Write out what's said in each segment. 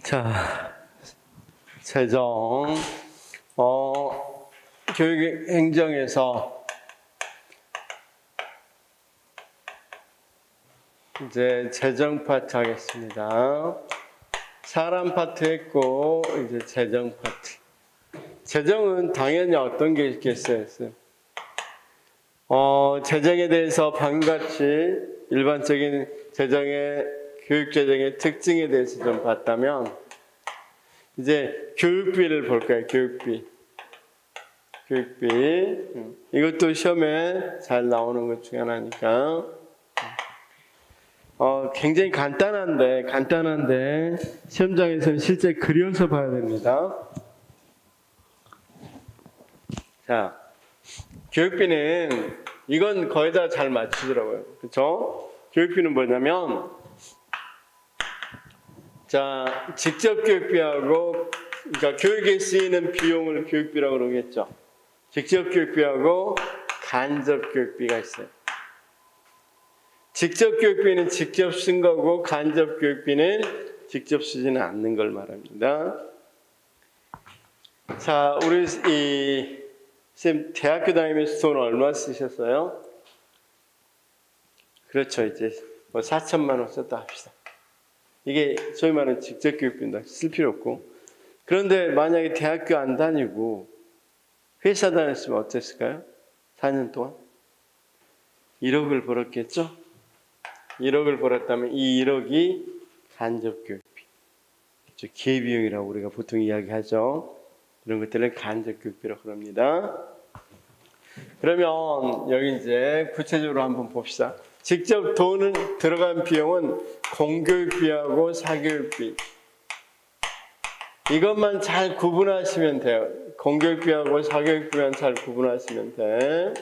자, 재정, 교육행정에서 이제 재정 파트 하겠습니다. 사람 파트 했고, 이제 재정 파트. 재정은 당연히 어떤 게 있겠어요? 재정에 대해서 방금같이 일반적인 교육재정의 특징에 대해서 좀 봤다면, 이제 교육비를 볼까요? 교육비. 이것도 시험에 잘 나오는 것 중에 하나니까. 굉장히 간단한데, 시험장에서는 실제 그려서 봐야 됩니다. 자, 교육비는, 이건 거의 다 잘 맞추더라고요. 그쵸? 교육비는 뭐냐면, 자, 직접 교육비하고, 그러니까 교육에 쓰이는 비용을 교육비라고 그러겠죠. 직접 교육비하고 간접 교육비가 있어요. 직접 교육비는 직접 쓴 거고, 간접 교육비는 직접 쓰지는 않는 걸 말합니다. 자, 우리 쌤 대학교 다니면서 돈 얼마 쓰셨어요? 그렇죠. 이제 뭐 4천만 원 썼다 합시다. 이게 소위 말하는 직접 교육비입니다. 쓸 필요 없고. 그런데 만약에 대학교 안 다니고 회사 다녔으면 어땠을까요? 4년 동안? 1억을 벌었겠죠? 1억을 벌었다면 이 1억이 간접 교육비. 기회비용이라고 우리가 보통 이야기하죠. 이런 것들을 간접 교육비라고 합니다. 그러면 여기 이제 구체적으로 한번 봅시다. 직접 돈을 들어간 비용은 공교육비하고 사교육비. 이것만 잘 구분하시면 돼요. 공교육비하고 사교육비만 잘 구분하시면 돼.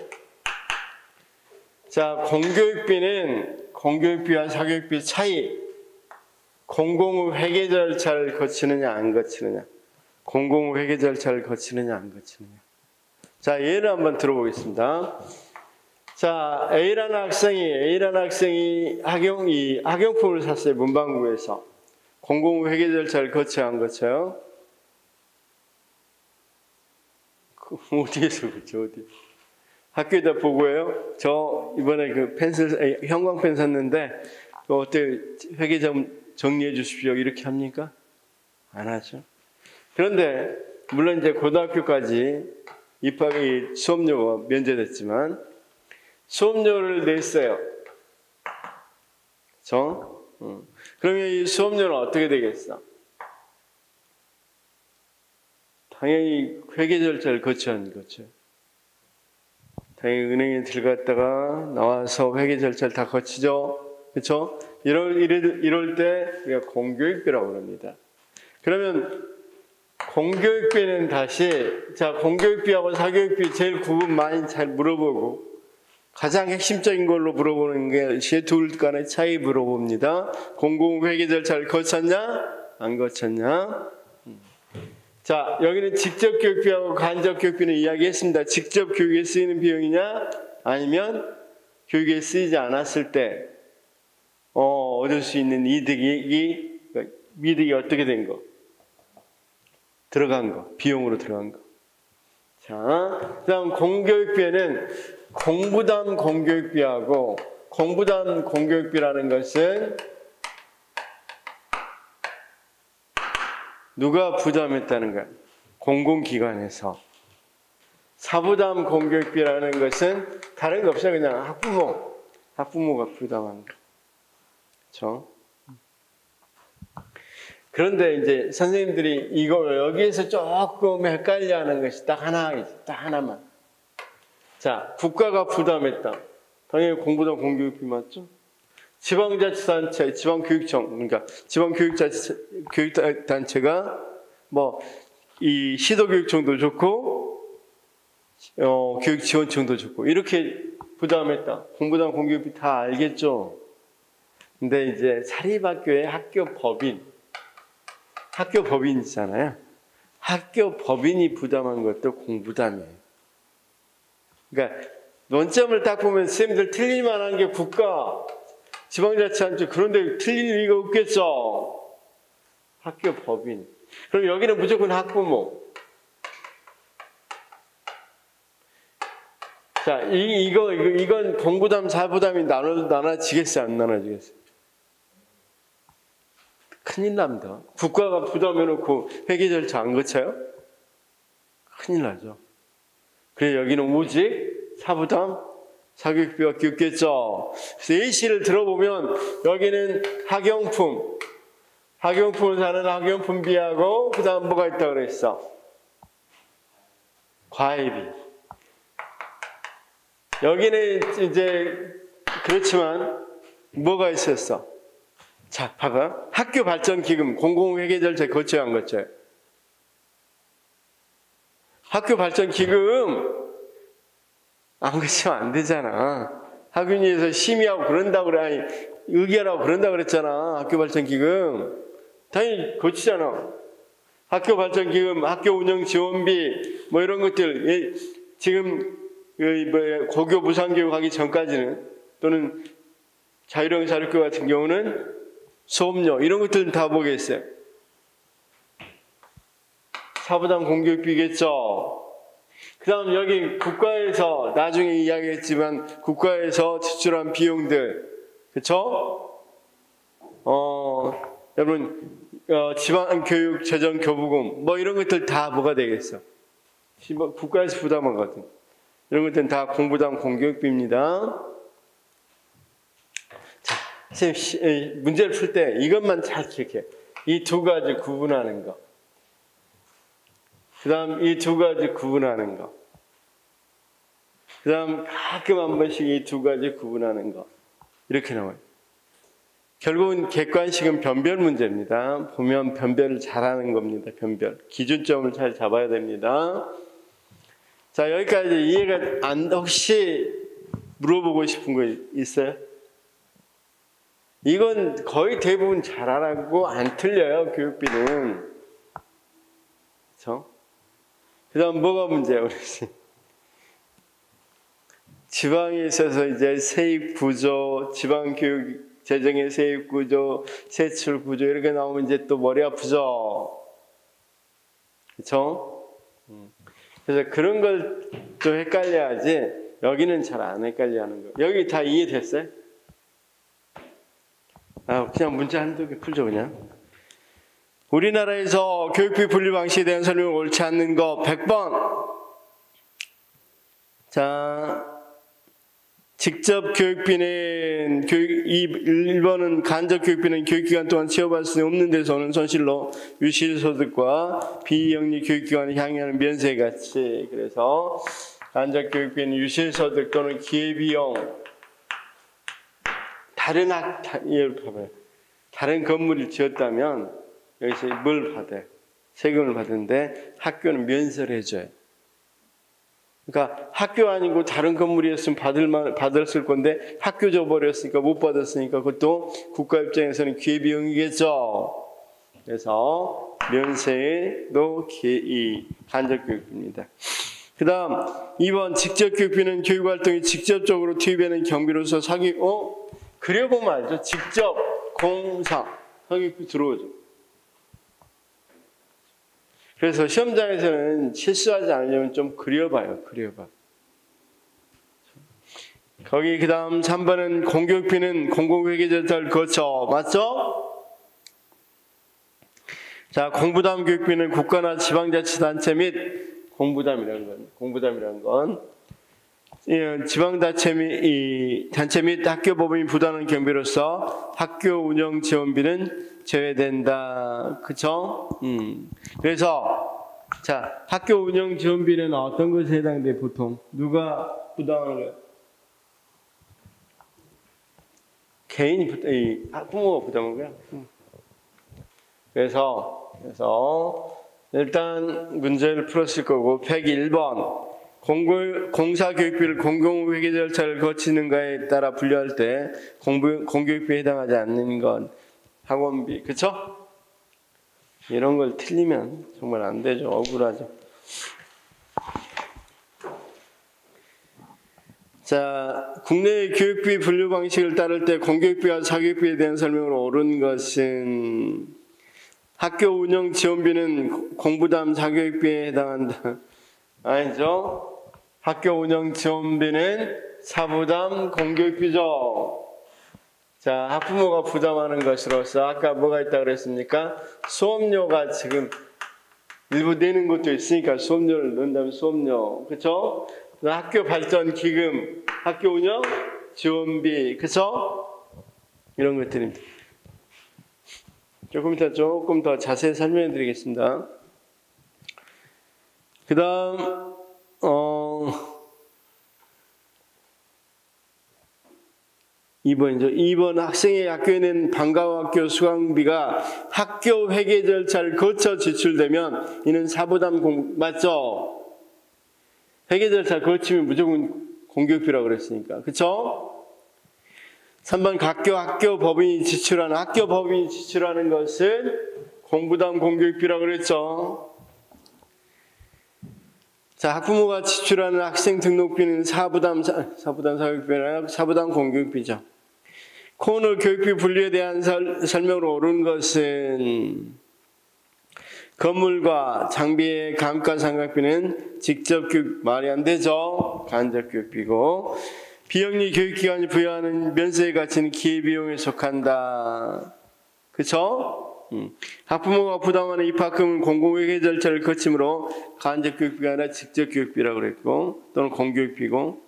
자, 공교육비와 사교육비 차이. 공공의 회계 절차를 거치느냐 안 거치느냐. 공공의 회계 절차를 거치느냐 안 거치느냐. 자, 예를 한번 들어보겠습니다. 자, A라는 학생이 학용품을 샀어요. 문방구에서. 공공의 회계 절차를 거쳐요, 안 거쳐요? 어디에서 그렇죠? 어디? 학교에다 보고해요. 저 이번에 형광펜 샀는데 어때? 회계 좀 정리해 주십시오. 이렇게 합니까? 안 하죠. 그런데 물론 이제 고등학교까지 수업료가 면제됐지만 수업료를 냈어요. 그렇죠? 그러면 이 수업료는 어떻게 되겠어? 당연히 회계 절차를 거쳐야 거죠. 당연히 은행에 들어갔다가 나와서 회계 절차를 다 거치죠. 그렇죠? 이럴 때 우리가 공교육비라고 합니다. 그러면 공교육비는 공교육비하고 사교육비 제일 구분 많이 잘 물어보고 가장 핵심적인 걸로 물어보는 게 둘 간의 차이 물어봅니다. 공공회계 절차를 거쳤냐? 안 거쳤냐? 자, 여기는 직접 교육비하고 간접 교육비는 이야기했습니다. 직접 교육에 쓰이는 비용이냐? 아니면 교육에 쓰이지 않았을 때 얻을 수 있는 이득이 어떻게 된 거? 들어간 거, 비용으로 들어간 거. 자, 그 다음 공교육비에는 공부담 공교육비하고 공부담 공교육비라는 것은 누가 부담했다는 거야? 공공기관에서. 사부담 공교육비라는 것은 다른 거 없어요. 그냥 학부모가 부담한 거. 그렇죠? 그런데 이제 선생님들이 이걸 여기에서 조금 헷갈려하는 것이 딱 하나만. 자, 국가가 부담했다. 당연히 공부담 공교육비 맞죠? 지방자치단체, 지방교육청, 그러니까 지방교육단체가 이 시도교육청도 좋고, 교육지원청도 좋고, 이렇게 부담했다. 공부담 공교육비 다 알겠죠? 근데 이제 사립학교의 학교 법인 있잖아요. 학교 법인이 부담한 것도 공부담이에요. 그러니까 논점을 딱 보면 선생님들 틀릴 만한 게 국가, 지방자치단체 그런데 틀릴 리가 없겠죠. 학교 법인. 그럼 여기는 무조건 학부모. 자, 이건 공부담, 사부담이 나눠지겠어요? 안 나눠지겠어요? 큰일 납니다. 국가가 부담해놓고 회계 절차 안 거쳐요? 큰일 나죠. 그래서 여기는 오직 사부담, 사교육비가 겹겠죠. 그래서 A씨를 들어보면 여기는 학용품을 사는 학용품비하고 그 다음 뭐가 있다고 그랬어? 과외비. 여기는 이제 그렇지만 뭐가 있었어? 자, 봐봐. 학교 발전 기금 공공회계 절차 거쳐요, 안 거쳐요? 학교 발전 기금 안 거치면 안 되잖아. 학윤위에서 심의하고 그런다고 그래. 아니, 의결하고 그런다고 그랬잖아. 학교 발전 기금. 당연히 거치잖아. 학교 발전 기금, 학교 운영 지원비 뭐 이런 것들 지금 고교 무상교육 하기 전까지는 또는 자율형 사립교 같은 경우는 수업료 이런 것들은 다 보겠어요. 사부담 공교육비겠죠. 그 다음 여기 국가에서 나중에 이야기했지만 국가에서 지출한 비용들 그쵸? 여러분 지방교육 재정교부금 뭐 이런 것들 다 뭐가 되겠어? 국가에서 부담하거든. 이런 것들은 다 공부담 공교육비입니다. 자, 선생님 문제를 풀 때 이것만 잘 기억해. 이 두 가지 구분하는 거. 그 다음 이 두 가지 구분하는 거. 그 다음 가끔 한 번씩 이 두 가지 구분하는 거. 이렇게 나와요. 결국은 객관식은 변별 문제입니다. 보면 변별을 잘하는 겁니다. 변별. 기준점을 잘 잡아야 됩니다. 자, 여기까지 이해가 혹시 물어보고 싶은 거 있어요? 이건 거의 대부분 잘 알고 안 틀려요, 교육비는. 그렇죠? 그 다음 뭐가 문제야, 우리 지방에 있어서 이제 세입 구조, 지방교육 재정의 세입 구조, 세출 구조 이렇게 나오면 이제 또 머리 아프죠? 그렇죠? 그래서 그런 걸 좀 헷갈려야지 여기는 잘 안 헷갈려 하는 거예요. 여기 다 이해됐어요? 그냥 문제 한두 개 풀죠 그냥. 우리나라에서 교육비 분류 방식에 대한 설명을 옳지 않는 거 100번. 자, 직접 교육비는 1번은 간접 교육비는 교육기간 동안 취업할 수 없는 데서 오는 손실로 유실소득과 비영리 교육기관을 향유하는 면세가치. 그래서 간접 교육비는 유실소득 또는 기회비용. 다른 건물을 지었다면 여기서 뭘 받아요? 세금을 받는데 학교는 면세를 해줘요. 그러니까 학교 아니고 다른 건물이었으면 받았을 건데 학교 줘버렸으니까 못 받았으니까 그것도 국가 입장에서는 기회비용이겠죠. 그래서 면세도 간접교육비입니다. 그 다음 2번 직접교육비는 교육활동이 직접적으로 투입하는 경비로서 그려보면 알죠. 직접 공사 사교육비 들어오죠. 그래서 시험장에서는 실수하지 않으려면 좀 그려봐요. 거기 그 다음 3번은 공교육비는 공공회계절차를 거쳐. 맞죠? 자, 공부담 교육비는 국가나 지방자치단체 및 공부담이라는 건 지방단체 및 학교 법인이 부담하는 경비로서 학교 운영 지원비는 제외된다. 그쵸? 그래서 자, 학교 운영 지원비는 어떤 것에 해당돼? 보통 누가 부담하는 거예요? 부모가 부담하는 거야. 그래서 일단 문제를 풀었을 거고 101번 공사교육비를 공공회계 절차를 거치는가에 따라 분류할 때 공교육비에 해당하지 않는 건 학원비, 그쵸? 이런 걸 틀리면 정말 안 되죠. 억울하죠. 자, 국내의 교육비 분류 방식을 따를 때 공교육비와 사교육비에 대한 설명을 옳은 것은 학교 운영 지원비는 공부담 자교육비에 해당한다. 아니죠. 학교 운영 지원비는 사부담 공교육비죠. 자, 학부모가 부담하는 것으로서 아까 뭐가 있다고 그랬습니까? 수업료가 지금 일부 내는 것도 있으니까 수업료를 넣는다면 수업료, 그렇죠? 학교 발전 기금, 학교 운영 지원비, 그렇죠? 이런 것들입니다. 조금 더 자세히 설명해 드리겠습니다. 그 다음 2번이죠. 2번 학생의 학교에 낸 방과후 학교 수강비가 학교 회계 절차를 거쳐 지출되면 이는 사부담 맞죠? 회계 절차 거치면 무조건 공교육비라고 그랬으니까. 그쵸? 3번 학교 법인이 지출하는 것은 공부담 공교육비라고 그랬죠. 자, 학부모가 지출하는 학생 등록비는 사부담 사교육비가 아니라 사부담 공교육비죠. 코너 교육비 분류에 대한 설명으로 옳은 것은 건물과 장비의 감가상각비는 직접 교육 말이 안 되죠. 간접 교육비고 비영리 교육기관이 부여하는 면세의 가치는 기회비용에 속한다. 그쵸? 학부모가 부담하는 입학금은 공공회계 절차를 거치므로 간접 교육비가 아니라 직접 교육비라고 그랬고 또는 공교육비고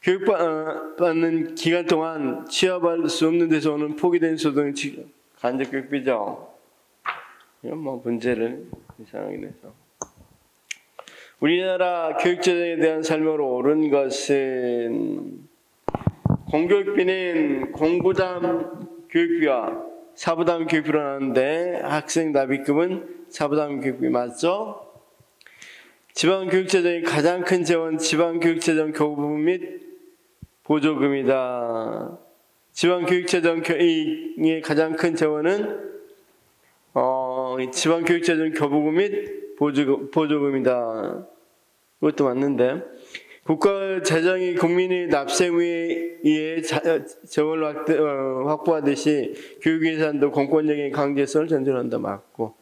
교육받는 기간 동안 취업할 수 없는 데서 오는 포기된 소득은 간접 교육비죠. 이건 뭐 문제를 이상하게 내서 우리나라 교육재정에 대한 설명으로 옳은 것은 공교육비는 공부담 교육비와 사부담 교육비로 나누는데 학생 납입금은 사부담 교육비 맞죠? 지방교육재정의 가장 큰 재원 지방교육재정 교부분 및 보조금이다. 지방교육재정의 가장 큰 재원은 지방교육재정 교부금 및 보조금이다. 그것도 맞는데 국가 재정이 국민의 납세 의해 재원을 확보하듯이 교육 예산도 공권력의 강제성을 전제한다. 맞고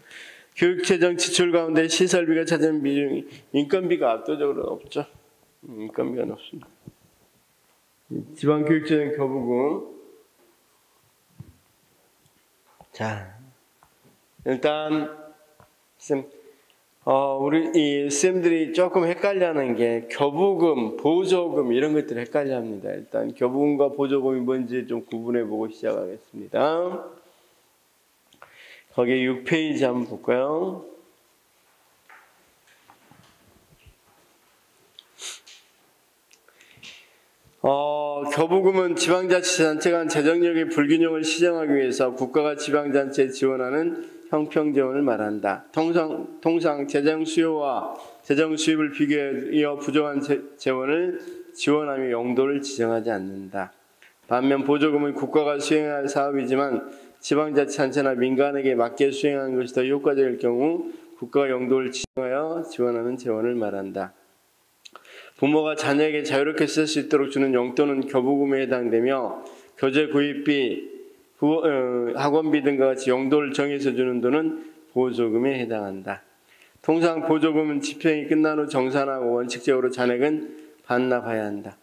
교육재정 지출 가운데 시설비가 차지하는 비중이 인건비가 압도적으로 높죠. 인건비가 높습니다. 지방교육재정 교부금 자 일단 우리 쌤들이 조금 헷갈려하는 게 교부금, 보조금 이런 것들 헷갈려합니다. 일단 교부금과 보조금이 뭔지 좀 구분해 보고 시작하겠습니다. 거기 6페이지 한번 볼까요? 교부금은 지방자치단체가 한 재정력의 불균형을 시정하기 위해서 국가가 지방자치에 지원하는 형평재원을 말한다. 통상 재정 수요와 재정 수입을 비교하여 부족한 재원을 지원하며 용도를 지정하지 않는다. 반면 보조금은 국가가 수행할 사업이지만 지방자치단체나 민간에게 맡겨 수행하는 것이 더 효과적일 경우 국가가 용도를 지정하여 지원하는 재원을 말한다. 부모가 자녀에게 자유롭게 쓸 수 있도록 주는 용돈은 교부금에 해당되며 교재 구입비, 학원비 등과 같이 용도를 정해서 주는 돈은 보조금에 해당한다. 통상 보조금은 집행이 끝난 후 정산하고 원칙적으로 잔액은 반납해야 한다.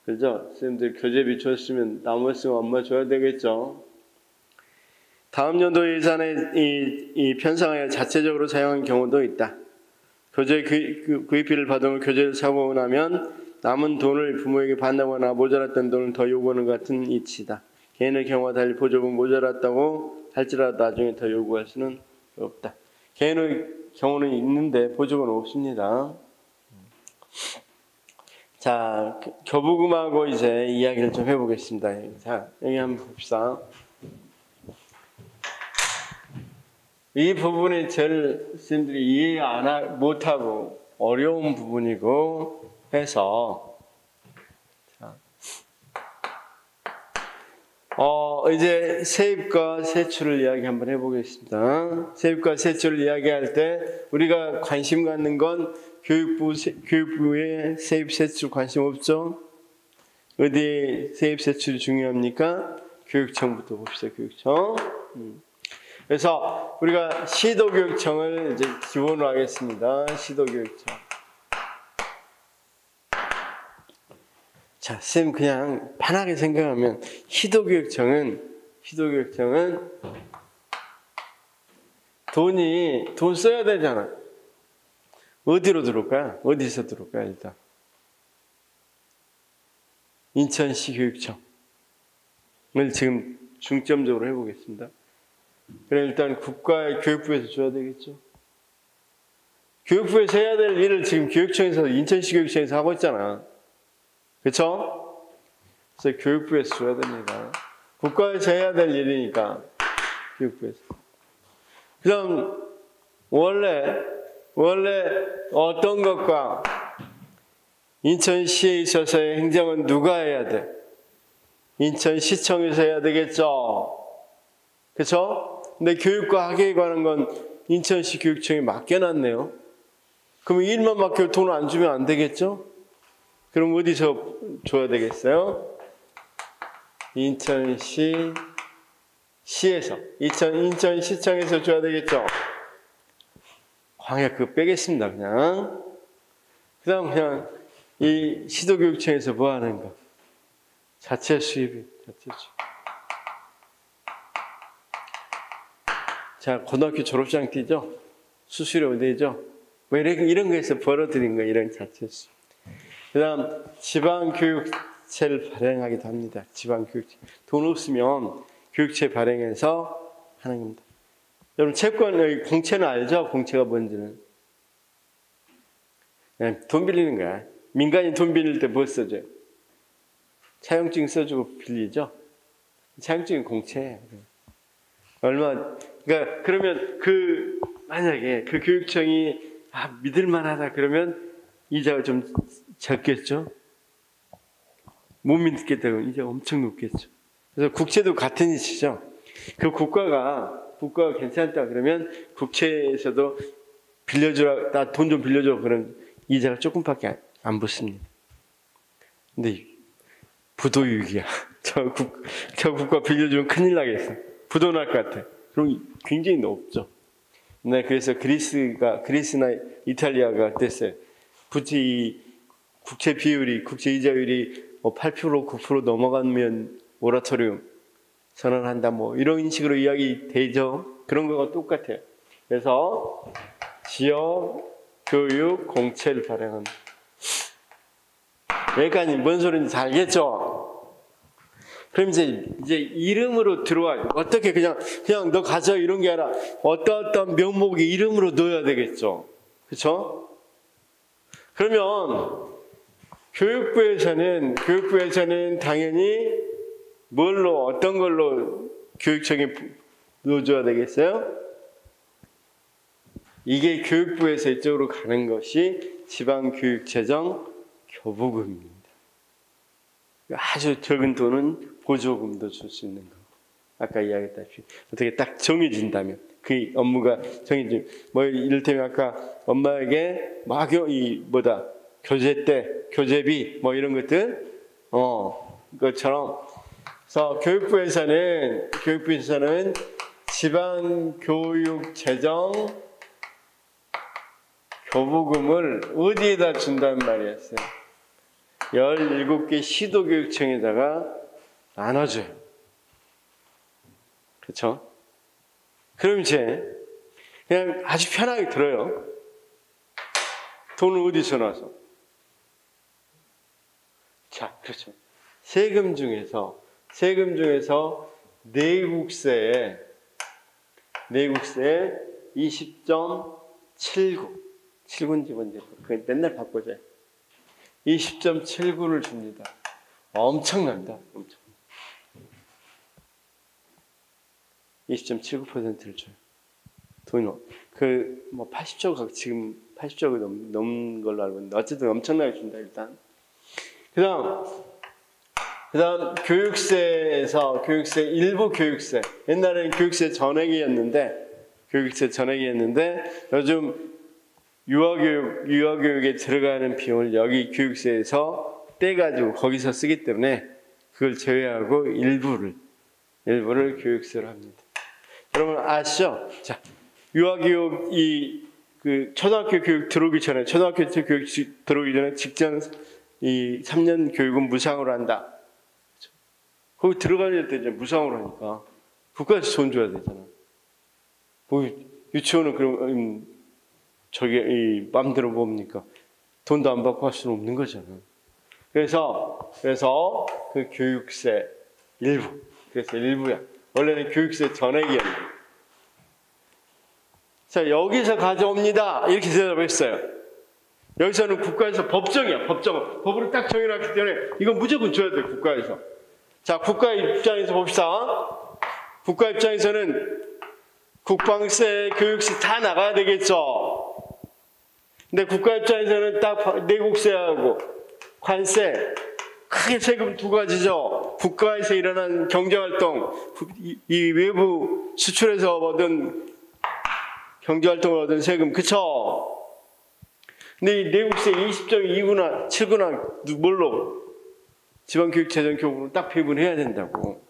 그렇죠? 선생님들 교재비 줬으면 나머지는 엄마 줘야 되겠죠? 다음 연도 예산에 이 편성하여 자체적으로 사용한 경우도 있다. 교재 구입비를 받은 후 교재를 사고 나면 남은 돈을 부모에게 반납하거나 모자랐던 돈을 더 요구하는 것 같은 이치다. 개인의 경우와 달리 보조금 모자랐다고 할지라도 나중에 더 요구할 수는 없다. 개인의 경우는 있는데 보조금은 없습니다. 자, 교부금하고 이제 이야기를 좀 해보겠습니다. 자, 여기 한번 봅시다. 이 부분이 제일 선생님들이 이해 못하고 어려운 부분이고 해서 이제 세입과 세출을 이야기 한번 해보겠습니다. 세입과 세출을 이야기할 때 우리가 관심 갖는 건 교육부의 세입 세출 관심 없죠? 어디에 세입 세출이 중요합니까? 교육청부터 봅시다. 교육청. 그래서 우리가 시도교육청을 이제 기본으로 하겠습니다. 시도교육청. 자, 쌤 그냥 편하게 생각하면 시도교육청은 돈 써야 되잖아. 어디로 들어올까요? 어디서 들어올까요? 일단 인천시 교육청을 지금 중점적으로 해보겠습니다. 그럼 일단 국가의 교육부에서 줘야 되겠죠. 교육부에서 해야 될 일을 지금 교육청에서 인천시 교육청에서 하고 있잖아. 그렇죠? 그래서 교육부에서 줘야 됩니다. 국가에서 해야 될 일이니까 교육부에서. 그럼 원래 어떤 것과 인천시에 있어서의 행정은 누가 해야 돼? 인천시청에서 해야 되겠죠. 그렇죠? 근데 교육과 학예에 관한 건 인천시 교육청에 맡겨놨네요. 그럼 일만 맡기고 돈을 안 주면 안 되겠죠? 그럼 어디서 줘야 되겠어요? 인천시에서 인천시청에서 줘야 되겠죠? 광역 그거 빼겠습니다. 그냥 이 시도교육청에서 뭐 하는가? 자체 수입이. 자, 고등학교 졸업장 띄죠? 수수료 내죠? 뭐 이런 거에서 벌어들인 거, 이런 자체 수입. 그 다음, 지방교육체를 발행하기도 합니다. 지방교육체. 돈 없으면 교육체 발행해서 하는 겁니다. 여러분, 채권, 공채는 알죠? 공채가 뭔지는. 그냥 돈 빌리는 거야. 민간인 돈 빌릴 때 뭐 써줘요? 차용증 써주고 빌리죠? 차용증이 공채예요. 그러니까, 그러면 만약에 그 교육청이, 믿을만하다 그러면 이자가 좀 적겠죠? 못 믿겠다고 이자가 엄청 높겠죠. 그래서 국채도 같은 이치죠. 그 국가가 괜찮다 그러면 국채에서도 빌려주라, 나 돈 좀 빌려줘. 그런 이자가 조금밖에 안 붙습니다. 근데 부도유기야. 저 국가 빌려주면 큰일 나겠어. 부도 날 것 같아. 그럼 굉장히 높죠. 네, 그래서 그리스나 이탈리아가 어땠어요? 국채 비율이, 국채 이자율이 8%, 9% 넘어가면 모라토리움 선언한다, 뭐 이런 식으로 이야기 되죠. 그런 거가 똑같아요. 그래서 지역 교육 공채를 발행합니다. 여기까지 뭔 소리인지 잘 알겠죠? 그럼 이제 이름으로 들어와. 어떻게 그냥 너 가져 이런 게 아니라 어떤 명목의 이름으로 넣어야 되겠죠. 그렇죠? 그러면 교육부에서는 당연히 어떤 걸로 교육청에 넣어줘야 되겠어요? 이게 교육부에서 이쪽으로 가는 것이 지방교육재정 교부금입니다. 아주 적은 돈은 보조금도 줄 수 있는 거. 아까 이야기했다시피 어떻게 딱 정해진다면 그 업무가 정해진. 뭐 이를테면 아까 엄마에게 교재 때 교재비 뭐 이런 것들 그것처럼. 그래서 교육부에서는 지방교육재정 교부금을 어디에다 준다는 말이었어요? 17개 시도교육청에다가 나눠줘요. 그렇죠? 그럼 이제 그냥 아주 편하게 들어요. 돈은 어디서 나서? 자, 그렇죠. 세금 중에서 내국세에 20.79 7군지 뭔지 그건 맨날 바꿔줘요. 20.79를 줍니다. 엄청납니다. 20.79%를 줘요. 돈이 80조가 지금 80조가 넘는 걸로 알고 있는데 어쨌든 엄청나게 준다 일단. 그다음 교육세에서 일부 교육세. 옛날에는 교육세 전액이었는데 요즘 유아교육에 들어가는 비용을 여기 교육세에서 떼가지고 거기서 쓰기 때문에 그걸 제외하고 일부를 교육세로 합니다. 여러분 아시죠? 자, 유아교육 그 초등학교 교육 들어오기 전에 초등학교 교육 들어오기 전에 직전 이 3년 교육은 무상으로 한다. 거기 들어가야 되잖아. 무상으로 하니까 국가에서 돈 줘야 되잖아. 유치원은 그럼 저게 마음대로 뭡니까? 돈도 안 받고 할 수는 없는 거잖아. 그래서 그 교육세 일부, 그래서 일부야. 원래는 교육세 전액이었는데. 자, 여기서 가져옵니다. 이렇게 대답했어요. 여기서는 국가에서 법정이야, 법정. 법으로 딱 정해놨기 때문에 이건 무조건 줘야 돼, 국가에서. 자, 국가 입장에서 봅시다. 국가 입장에서는 국방세, 교육세 다 나가야 되겠죠. 근데 국가 입장에서는 딱 내국세하고 관세, 크게 세금 두 가지죠. 국가에서 일어난 경제활동, 이 외부 수출해서 얻은 경제활동을 얻은 세금, 그쵸? 근데 이 내국세 20.2구나 7구나 뭘로? 지방교육재정교부로 딱 배분해야 된다고.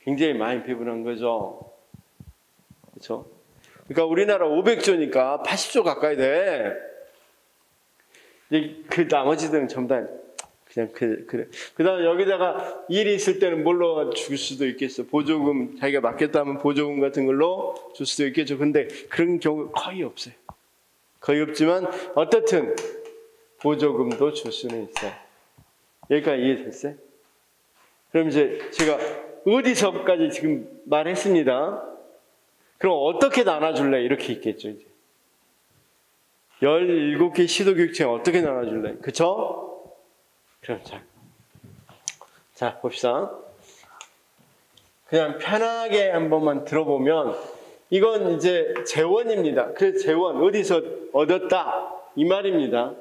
굉장히 많이 배분한 거죠. 그쵸? 그러니까 우리나라 500조니까 80조 가까이 돼. 그 나머지들은 전부 다 그냥 그래. 그 다음에 여기다가 일이 있을 때는 뭘로 줄 수도 있겠어. 보조금, 자기가 맡겼다면 보조금 같은 걸로 줄 수도 있겠죠. 근데 그런 경우 거의 없어요. 거의 없지만 어떻든 보조금도 줄 수는 있어요. 여기까지 이해됐어요? 그럼 이제 제가 어디서까지 지금 말했습니다. 그럼 어떻게 나눠줄래? 이렇게 있겠죠, 이제. 17개 시도교육청 어떻게 나눠줄래? 그쵸? 그럼 자, 봅시다. 그냥 편하게 한 번만 들어보면, 이건 이제 재원입니다. 그래서 재원, 어디서 얻었다. 이 말입니다.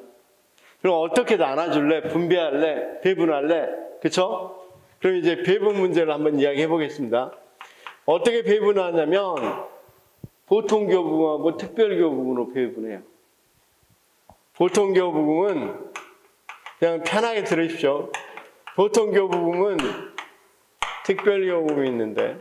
그럼 어떻게 나눠줄래? 분배할래? 배분할래? 그쵸? 그럼 이제 배분 문제를 한번 이야기해 보겠습니다. 어떻게 배분하냐면, 보통교부금하고 특별교부금으로 배분해요. 보통교부금은 그냥 편하게 들으십시오. 보통교부금은 특별교부금이 있는데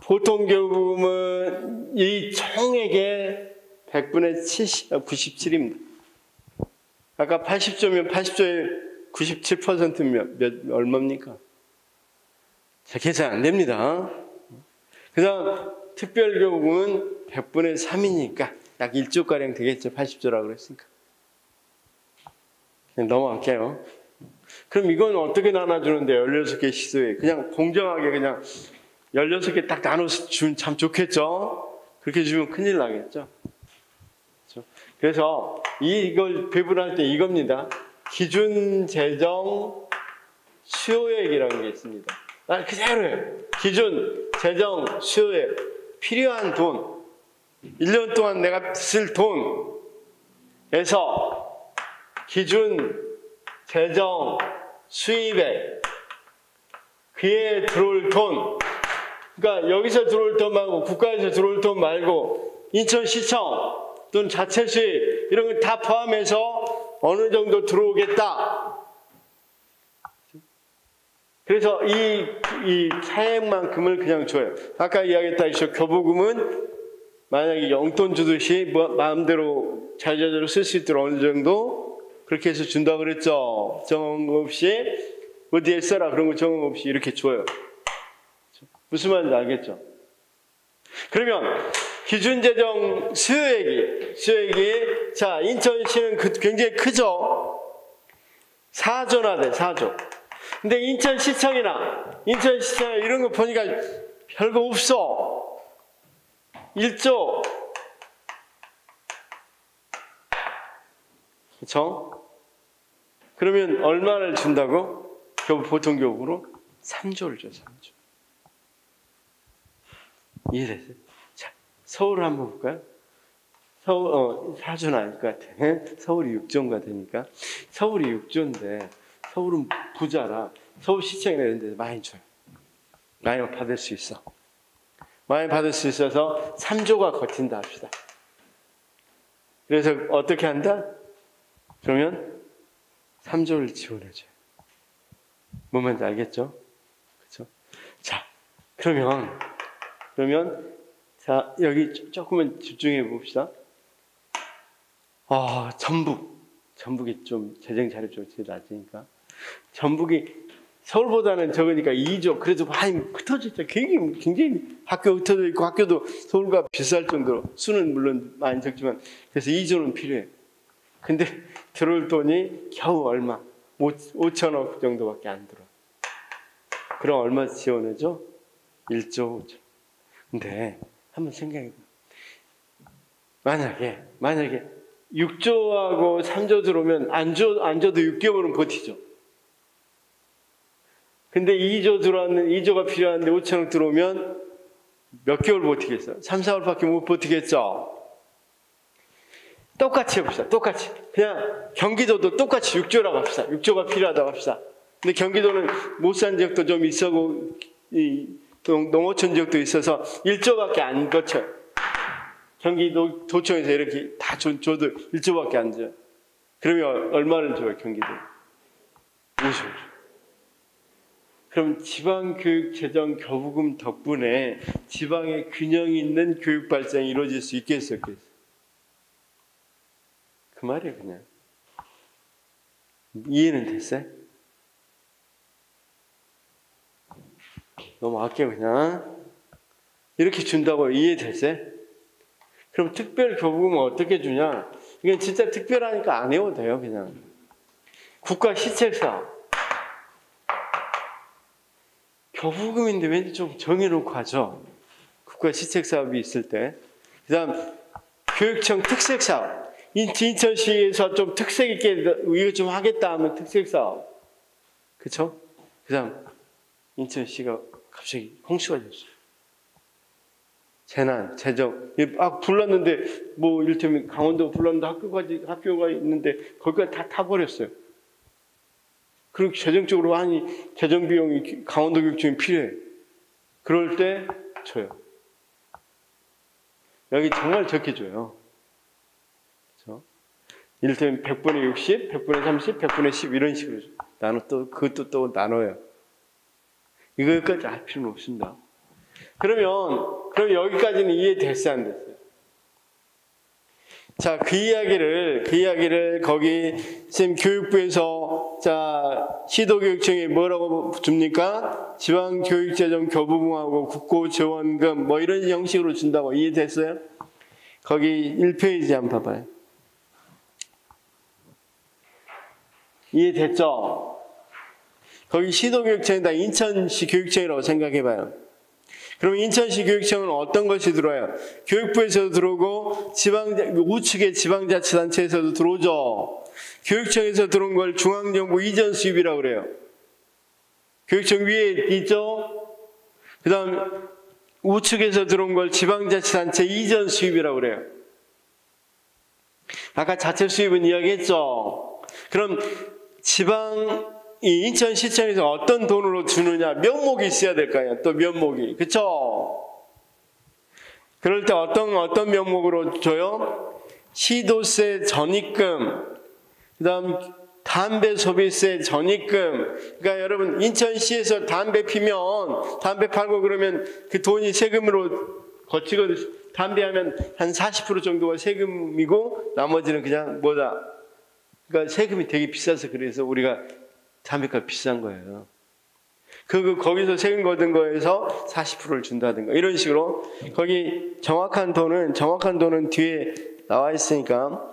보통교부금은 이 총액의 100분의 97입니다. 아까 80조면 80조의 97%면 얼마입니까? 자, 계산 안 됩니다. 그 다음 특별교부금은 100분의 3이니까 약 1조가량 되겠죠. 80조라고 그랬으니까. 그냥 넘어갈게요. 그럼 이건 어떻게 나눠주는데 16개 시도에 그냥 공정하게 그냥 16개 딱 나눠서 주면 참 좋겠죠. 그렇게 주면 큰일 나겠죠. 그래서 이걸 배분할 때 이겁니다. 기준 재정 수요액이라는 게 있습니다. 그대로예요. 기준 재정 수요액. 필요한 돈, 1년 동안 내가 쓸 돈에서 기준 재정 수입액, 그에 들어올 돈, 그러니까 여기서 들어올 돈 말고 국가에서 들어올 돈 말고 인천시청 또는 자체 수입 이런 걸 다 포함해서 어느 정도 들어오겠다. 그래서 이 차액만큼을 그냥 줘요. 아까 이야기했다시피 교부금은 만약에 용돈 주듯이 마음대로 자유자재로 쓸 수 있도록 어느 정도 그렇게 해서 준다고 그랬죠. 정황 없이 어디에 써라 그런 거 정황 없이 이렇게 줘요. 무슨 말인지 알겠죠? 그러면 기준재정 수요액이 자 인천시는 굉장히 크죠. 4조나 돼 4조. 근데 인천시청이나 이런 거 보니까 별거 없어. 1조. 그쵸? 그러면 얼마를 준다고? 보통교부로 3조를 줘, 3조. 이해됐어요? 자, 서울을 한번 볼까요? 서울, 4조는 아닐 것 같아. 서울이 6조인가 되니까. 서울이 6조인데, 서울은 부자라 서울시청이나 이런 데서 많이 줘요. 많이 받을 수 있어. 많이 받을 수 있어서 3조가 거친다 합시다. 그래서 어떻게 한다? 그러면 3조를 지원해줘요. 뭔 말인지 알겠죠? 그렇죠? 자, 그러면 자, 여기 조금만 집중해 봅시다. 전북이 좀 재정 자료 좀 제일 낮으니까. 전북이 서울보다는 적으니까 2조, 그래도 많이 흩어져 있죠. 굉장히 학교 흩어져 있고, 학교도 서울과 비쌀 정도로, 수는 물론 많이 적지만, 그래서 2조는 필요해요. 근데 들어올 돈이 겨우 얼마? 5천억 정도밖에 안 들어. 그럼 얼마 지원해줘? 1조 5천. 근데 한번 생각해봐. 만약에 6조하고 3조 들어오면 안 줘도 6개월은 버티죠. 근데 2조가 필요한데 5천억 들어오면 몇 개월 버티겠어요? 3, 4월밖에 못 버티겠죠? 똑같이 해봅시다. 똑같이. 그냥 경기도도 똑같이 6조라고 합시다. 6조가 필요하다고 합시다. 근데 경기도는 못 산 지역도 좀 있어고, 농어촌 지역도 있어서 1조밖에 안 거쳐요. 경기도 도청에서 이렇게 다 줘도 1조밖에 안 줘요. 그러면 얼마를 줘요, 경기도? 50조. 그럼 지방교육재정 교부금 덕분에 지방의 균형 있는 교육 발전이 이루어질 수 있겠어요? 그 말이에요, 그냥. 이해는 됐어요? 넘어갈게요, 그냥. 이렇게 준다고 이해됐어요? 그럼 특별 교부금은 어떻게 주냐? 이건 진짜 특별하니까 안 해도 돼요, 그냥. 국가 시책사업. 교부금인데 왠지 좀 정해놓고 하죠. 국가 시책사업이 있을 때. 그 다음, 교육청 특색사업. 인천시에서 좀 특색 있게 이거 좀 하겠다 하면 특색사업. 그쵸? 그 다음, 인천시가 갑자기 홍수가 됐어요. 재난, 재정. 불났는데, 이를테면 강원도 불났는데 학교가 있는데, 거기가 다 타버렸어요. 그리고 재정적으로 재정 비용이 강원도 교육청이 필요해. 그럴 때 줘요. 여기 정말 적게 줘요. 그렇죠? 이를테면 100분의 60, 100분의 30, 100분의 10 이런 식으로 줘요. 그것도 또 나눠요. 이거까지 할 필요는 없습니다. 그럼 여기까지는 이해됐어요, 안 됐어요? 자, 그 이야기를 거기 쌤 교육부에서 시도교육청에 뭐라고 줍니까? 지방교육재정 교부금하고 국고지원금 이런 형식으로 준다고 이해됐어요? 거기 1페이지 한번 봐봐요. 이해됐죠? 거기 시도교육청이다 인천시 교육청이라고 생각해봐요. 그럼 인천시 교육청은 어떤 것이 들어와요? 교육부에서도 들어오고 우측의 지방자치단체에서도 들어오죠. 교육청에서 들어온 걸 중앙정부 이전 수입이라고 그래요. 교육청 위에 있죠? 그 다음 우측에서 들어온 걸 지방자치단체 이전 수입이라고 그래요. 아까 자체 수입은 이야기했죠? 그럼 이 인천시청에서 어떤 돈으로 주느냐? 면목이 있어야 될 거 아니야. 또 면목이. 그쵸? 그럴 때 어떤 면목으로 줘요? 시도세 전입금, 그 다음 담배 소비세 전입금. 그러니까 여러분, 인천시에서 담배 피면, 담배 팔고 그러면 그 돈이 세금으로 거치거든요. 담배 하면 한 40% 정도가 세금이고, 나머지는 그냥 그러니까 세금이 되게 비싸서 그래서 우리가 담배값 비싼 거예요. 거기서 세금 거둔 거에서 40%를 준다든가 이런 식으로 거기 정확한 돈은 뒤에 나와 있으니까.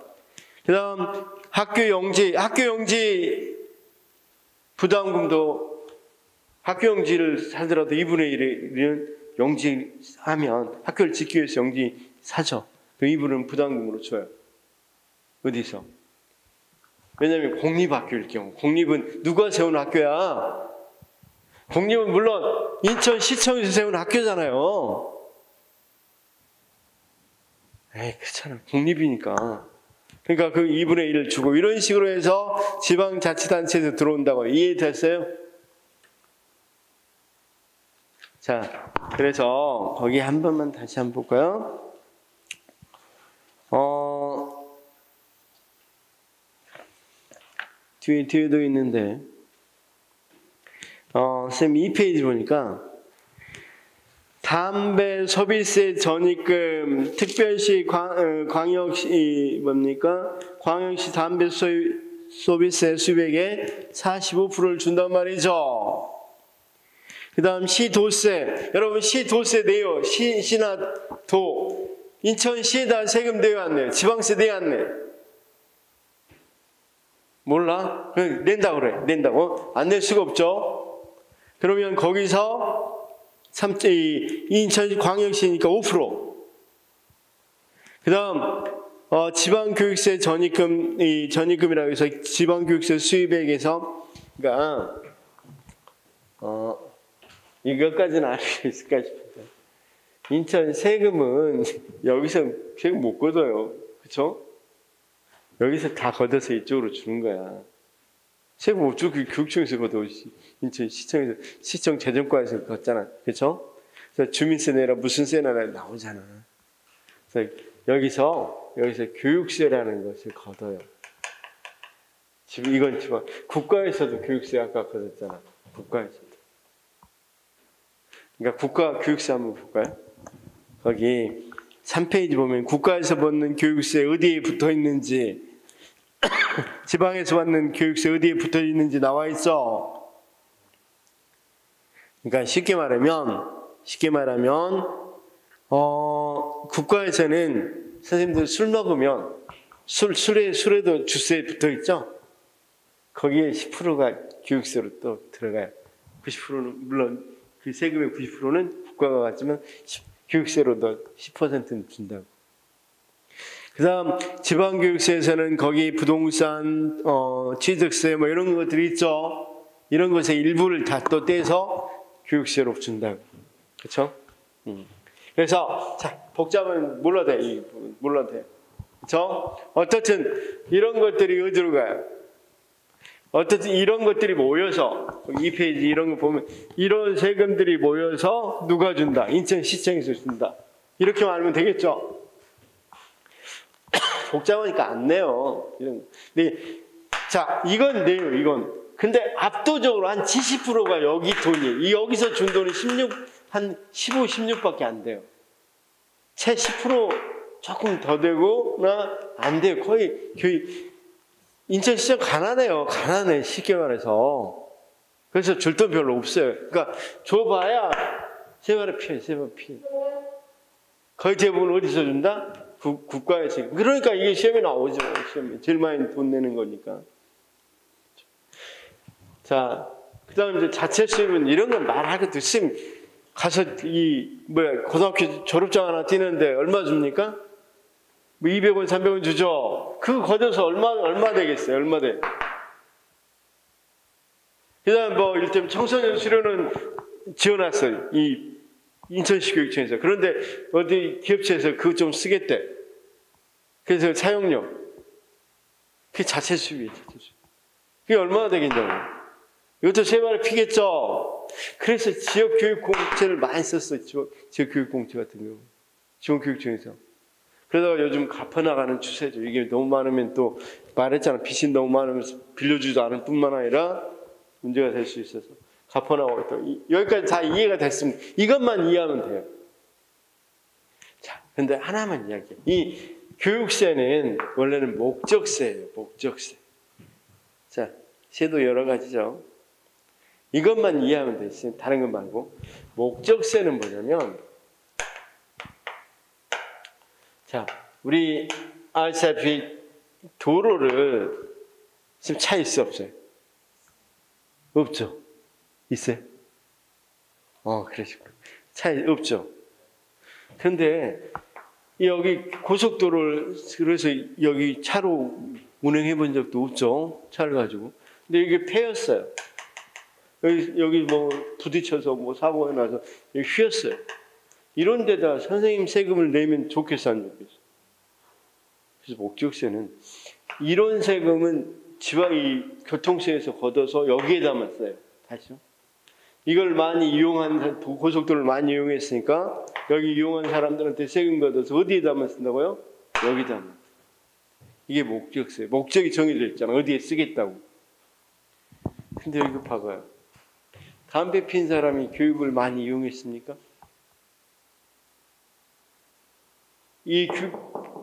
그다음 학교 용지 부담금도 학교 용지를 사더라도 2분의 1은 용지하면 학교를 짓기 위해서 용지 사죠. 그 2분은 부담금으로 줘요. 어디서? 왜냐하면 공립학교일 경우, 공립은 누가 세운 학교야? 공립은 물론 인천시청에서 세운 학교잖아요. 그렇잖아. 공립이니까. 그러니까 그 2분의 1을 주고 이런 식으로 해서 지방자치단체에서 들어온다고. 이해됐어요? 자, 그래서 거기 한 번만 다시 한번 볼까요? 뒤에도 있는데 선생님 2페이지 보니까 담배 소비세 전입금 특별시 광역시 뭡니까? 광역시 담배 소비세 수입액의 45%를 준단 말이죠. 그 다음 시도세. 여러분 시도세 내요. 시나 도. 인천시에다 세금 내요 안 내요? 지방세 내요 안 내요? 몰라? 낸다고 그래. 낸다고. 안 낼 수가 없죠. 그러면 거기서 인천광역시니까 5%. 그 다음 지방교육세 전입금이라고 해서 지방교육세 수입액에서 그러니까 이것까지는 알 수 있을까 싶은데 인천 세금은 여기서 세금 못 걷어요. 그렇죠? 여기서 다 걷어서 이쪽으로 주는 거야. 세금 못 주고 교육청에서 걷어. 인천 시청에서 시청 재정과에서 걷잖아. 그렇죠? 그래서 주민세 내라 무슨 세나 나오잖아. 그래서 여기서 교육세라는 것을 걷어요. 지금 이건 지금 국가에서도 교육세 아까 걷었잖아. 국가에서도. 그러니까 국가 교육세 한번 볼까요? 거기 3페이지 보면 국가에서 받는 교육세 어디에 붙어 있는지 지방에서 받는 교육세 어디에 붙어 있는지 나와 있어. 그러니까 쉽게 말하면 국가에서는 선생님들 술 먹으면 술에도 주세 붙어 있죠. 거기에 10%가 교육세로 또 들어가요. 90%는 물론 그 세금의 90%는 국가가 갖지만 교육세로 더 10%는 준다고. 그 다음 지방교육세에서는 거기 부동산, 취득세 뭐 이런 것들이 있죠. 이런 것의 일부를 다 또 떼서 교육세로 준다고. 그렇죠? 그래서 자 복잡은 몰라도 돼. 몰라도 돼. 그렇죠? 어떻든 이런 것들이 어디로 가요? 어쨌든 이런 것들이 모여서 2페이지 이런 거 보면 이런 세금들이 모여서 누가 준다? 인천시청에서 준다. 이렇게 말하면 되겠죠? 복잡하니까 안 내요. 네. 자, 이건 내요. 이건. 근데 압도적으로 한 70%가 여기 돈이. 여기서 준 돈이 한 15, 16밖에 안 돼요. 채 10% 조금 더 되고 안 돼요. 거의 인천시청 가난해요. 가난해. 쉽게 말해서. 그래서 줄 돈 별로 없어요. 그러니까 줘봐야 세 발에 피해. 거의 대부분 어디서 준다? 국가에서. 그러니까 이게 시험에 나오죠. 시험에. 제일 많이 돈 내는 거니까. 자, 그 다음 이제 자체 수입은 이런 건 말하기도 심. 가서 고등학교 졸업장 하나 띄는데 얼마 줍니까? 뭐 200원, 300원 주죠. 그거 걷어서 얼마 되겠어요? 얼마 돼? 그 다음 이를테면 청소년 수료는 지어놨어요. 이 인천시 교육청에서. 그런데 어디 기업체에서 그거 좀 쓰겠대. 그래서 사용료. 그게 자체 수입이에요. 그게 얼마나 되겠냐고. 이것도 세 발에 피겠죠. 그래서 지역교육공채를 많이 썼어요. 지역교육공채 같은 경우. 지원교육청에서. 그러다가 요즘 갚아나가는 추세죠. 이게 너무 많으면 또 말했잖아. 빚이 너무 많으면 빌려주지도 않을 뿐만 아니라 문제가 될 수 있어서 갚아나가고 있다. 여기까지 다 이해가 됐습니다. 이것만 이해하면 돼요. 자, 근데 하나만 이야기해요. 이 교육세는 원래는 목적세예요. 목적세. 자, 세도 여러 가지죠. 이것만 이해하면 돼요. 다른 것 말고. 목적세는 뭐냐면 자, 우리 아시다시피 도로를 지금 차 있어 없어요? 없죠? 있어요? 그러시구나. 차 없죠? 근데 여기 고속도로를 그래서 여기 차로 운행해 본 적도 없죠? 차를 가지고. 근데 이게 폐였어요. 여기 부딪혀서 사고가 나서 여기 휘었어요. 이런 데다 선생님 세금을 내면 좋겠어, 안 좋겠어? 그래서 목적세는 이런 세금은 지방이 교통세에서 걷어서 여기에다만 써요. 다시요. 이걸 많이 이용한, 고속도로를 많이 이용했으니까 여기 이용한 사람들한테 세금 걷어서 어디에다만 쓴다고요? 여기다만. 이게 목적세. 목적이 정해져 있잖아. 어디에 쓰겠다고. 근데 이거 봐봐요. 담배 핀 사람이 교육을 많이 이용했습니까? 이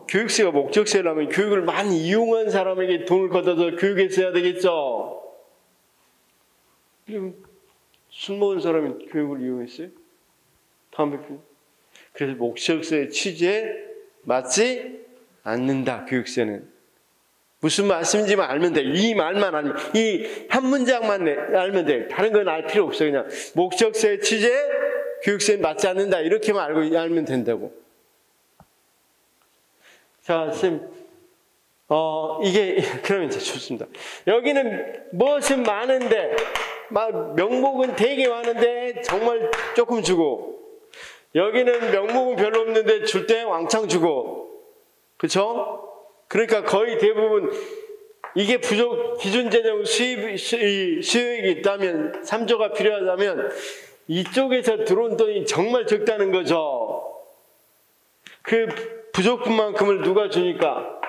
교육세가 목적세라면 교육을 많이 이용한 사람에게 돈을 걷어서 교육했어야 되겠죠. 술 먹은 사람이 교육을 이용했어요? 담배 핀. 그래서 목적세의 취지에 맞지 않는다. 교육세는. 무슨 말씀인지만 알면 돼. 이 말만 알면, 이 한 문장만 알면 돼. 다른 건 알 필요 없어. 그냥 목적세의 취지에 교육세는 맞지 않는다. 이렇게만 알면 된다고. 자, 쌤, 이게 그러면 이제 좋습니다. 여기는 무엇은 많은데, 명목은 되게 많은데 정말 조금 주고, 여기는 명목은 별로 없는데 줄 때 왕창 주고, 그렇죠? 그러니까 거의 대부분 이게 부족 기준재정 수익이 있다면 3조가 필요하다면 이쪽에서 들어온 돈이 정말 적다는 거죠. 그 부족분만큼을 누가 주니까?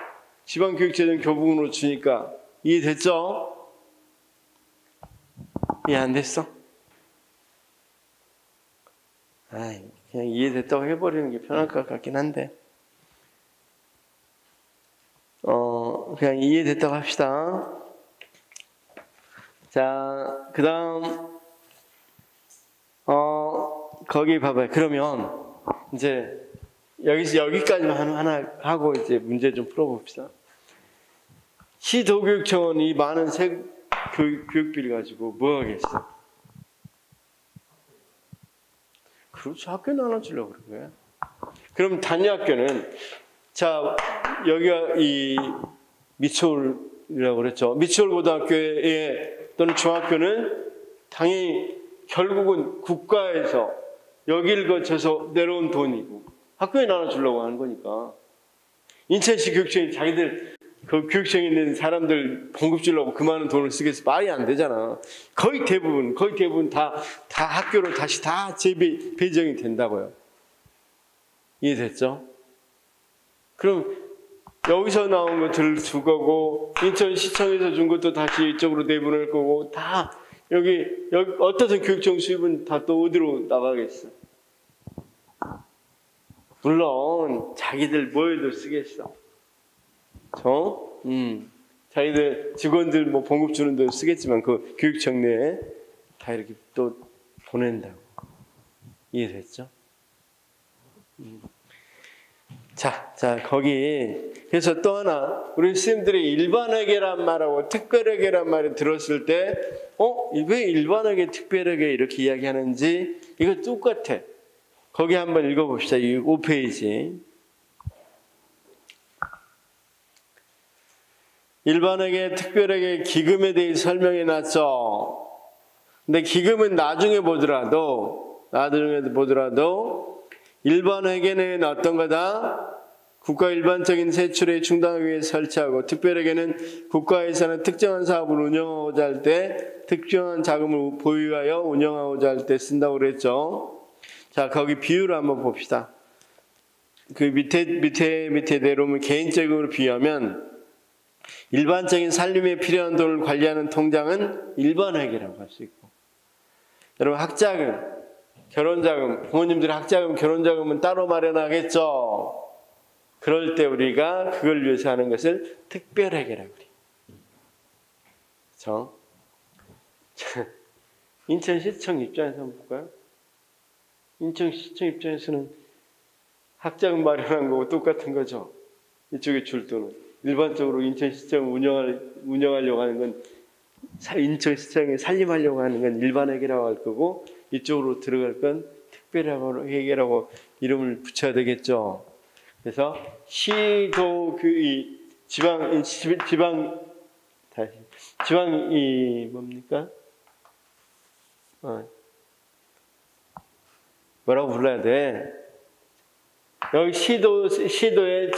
지방교육재정 교부금으로 주니까. 이해됐죠? 이해 안 됐어? 그냥 이해됐다고 해버리는 게 편할 것 같긴 한데. 그냥 이해됐다고 합시다. 자, 그 다음, 거기 봐봐요. 그러면, 이제, 여기까지만 하나 하고, 이제 문제 좀 풀어봅시다. 시도교육청은 이 많은 교육비를 가지고 뭐 하겠어? 그렇죠. 학교 나눠주려고 그런 거야. 그럼 단위학교는, 자, 여기가 이 미추홀이라고 그랬죠. 미추홀 고등학교에 또는 중학교는 당연히 결국은 국가에서 여기를 거쳐서 내려온 돈이고 학교에 나눠주려고 하는 거니까. 인천시 교육청이 자기들 그 교육청에 있는 사람들 봉급 주려고 그 많은 돈을 쓰겠어. 말이 안 되잖아. 거의 대부분 다 학교로 다시 다 배정이 된다고요. 이해됐죠? 그럼 여기서 나온 것들을 줄 거고 인천시청에서 준 것도 다시 이쪽으로 내보낼 거고 다 여기 어떤 교육청 수입은 다 또 어디로 나가겠어? 물론 자기들 뭐에도 쓰겠어. 자기들 직원들 뭐 봉급 주는 데 쓰겠지만 그 교육청 내에 다 이렇게 또 보낸다고. 이해됐죠? 자, 거기. 그래서 또 하나, 우리 스님들이 일반회계란 말하고 특별회계란 말을 들었을 때, 왜 일반회계, 특별회계 이렇게 이야기하는지, 이거 똑같아. 거기 한번 읽어봅시다. 이 5페이지. 일반회계, 특별회계, 기금에 대해 설명해 놨죠. 근데 기금은 나중에 보더라도, 일반회계는 어떤 거다? 국가 일반적인 세출에 충당하기 위해 설치하고, 특별회계는 국가에서는 특정한 사업을 운영하고자 할 때 특정한 자금을 보유하여 운영하고자 할 때 쓴다고 그랬죠. 자, 거기 비율을 한번 봅시다. 그 밑에 내려오면 개인적으로 비유하면 일반적인 살림에 필요한 돈을 관리하는 통장은 일반회계라고 할 수 있고, 여러분 학자금, 결혼자금, 부모님들의 학자금, 결혼자금은 따로 마련하겠죠. 그럴 때 우리가 그걸 위해서 하는 것을 특별회계라고 그래요. 그렇죠? 인천시청 입장에서 한번 볼까요? 인천시청 입장에서는 학자금 마련한 거고 똑같은 거죠. 이쪽에 줄 돈은. 일반적으로 인천시청 운영하려고 하는 건, 인천시청에 살림하려고 하는 건 일반회계라고 할 거고, 이쪽으로 들어갈 건 특별회계라고 이름을 붙여야 되겠죠. 그래서 시도 지방이 뭡니까? 뭐라고 불러야 돼? 여기 시도의